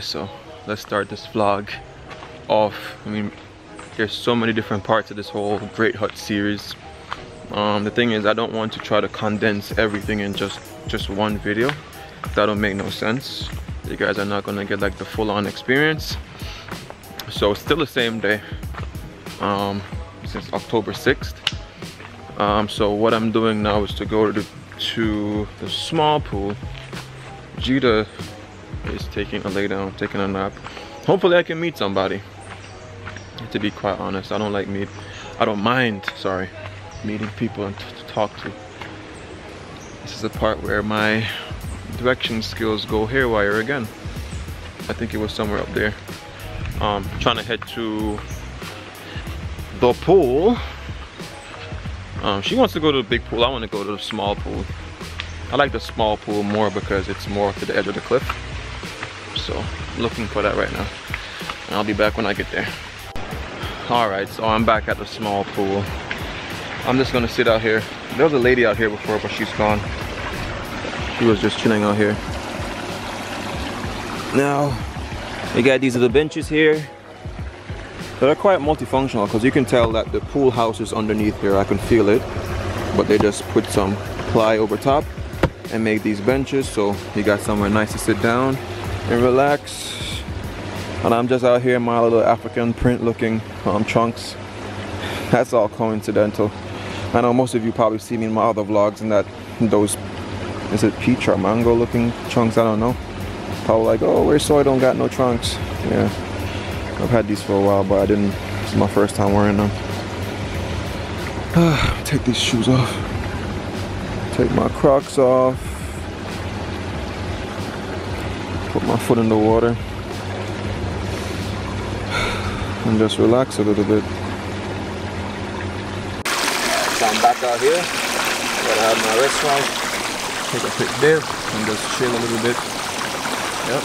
Alright, so let's start this vlog off. I mean, there's so many different parts of this whole Great Hut series. The thing is, I don't want to try to condense everything in just one video. That'll make no sense. You guys are not gonna get like the full-on experience. So it's still the same day, since October 6th. So what I'm doing now is to go to the small pool. Jita is taking a lay down, taking a nap. Hopefully I can meet somebody. To be quite honest, I don't mind, sorry, meeting people and to talk to. This is the part where my direction skills go haywire again. I think it was somewhere up there. Trying to head to the pool. She wants to go to the big pool. I want to go to the small pool. I like the small pool more because it's more to the edge of the cliff. So I'm looking for that right now. And I'll be back when I get there. Alright, so I'm back at the small pool. I'm just gonna sit out here. There was a lady out here before, but she's gone. She was just chilling out here. Now, we got these little benches here. They're quite multifunctional because you can tell that the pool house is underneath here. I can feel it. But they just put some ply over top and make these benches so you got somewhere nice to sit down and relax. And I'm just out here in my little African print looking trunks. That's all coincidental. I know most of you probably see me in my other vlogs and that those, is it peach or mango looking trunks? I don't know. Probably like, oh, where's Soai don't got no trunks? Yeah, I've had these for a while, but I didn't. This is my first time wearing them. Take these shoes off. Take my Crocs off. Put my foot in the water. And just relax a little bit. So I'm back out here. Gotta have my restaurant. Take a quick dip and just chill a little bit. Yep.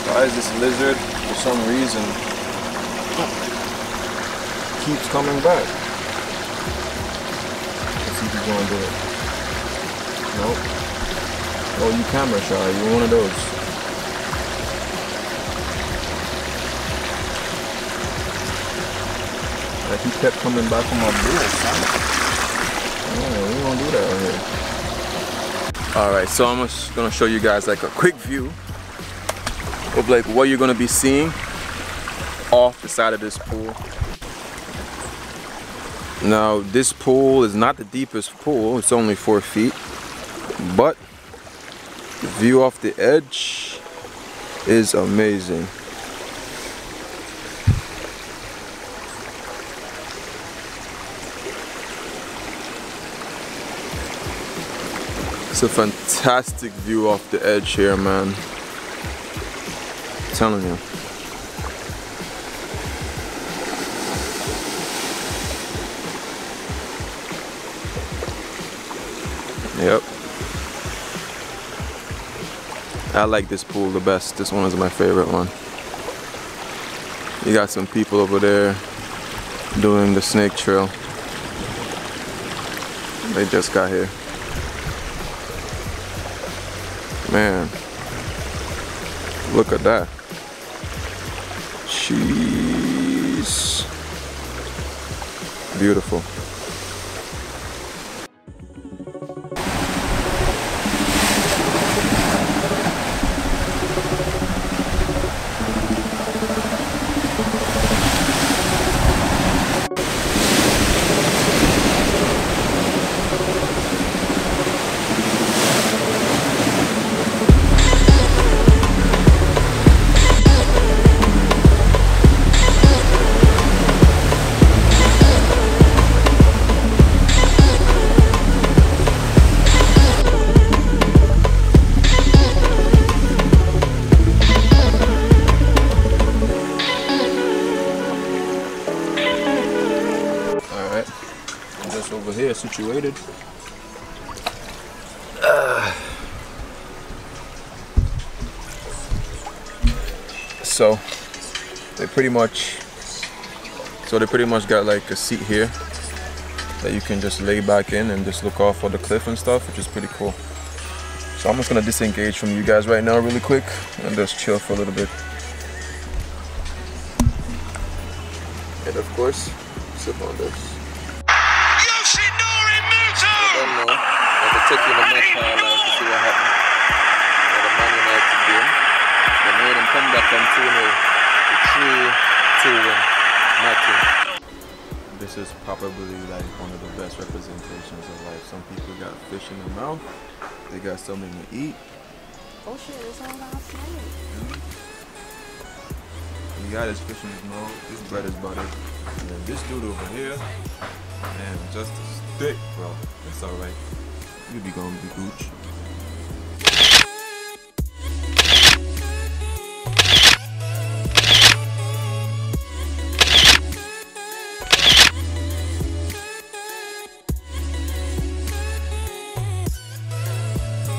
Why is this lizard, for some reason, keeps coming back? Let's see if he's gonna do it. Nope. Oh, you camera shy. You're one of those. Like he kept coming back on my board, son. Oh, we won't do that out here. Alright, so I'm just gonna show you guys like a quick view of like what you're gonna be seeing off the side of this pool. Now this pool is not the deepest pool, it's only 4 feet, but the view off the edge is amazing. It's a fantastic view off the edge here, man. I'm telling you. Yep. I like this pool the best. This one is my favorite one. You got some people over there doing the snake trail. They just got here. Man, look at that. Jeez. Beautiful. Over here situated. So they pretty much got like a seat here that you can just lay back in and just look off of the cliff and stuff, which is pretty cool. So I'm just gonna disengage from you guys right now really quick and just chill for a little bit. And of course, sip on this. Take you in the match highlight to see what happened. The Man United game. They made him come back from 2-0 to 3-2 win. Nothing. This is probably like one of the best representations of life. Some people got fish in their mouth. They got something to eat. Oh shit, it's all outside. He got his fish in his mouth. His bread is buttered. And then this dude over here, man, just a stick, bro. It's alright. You be going to be gooch.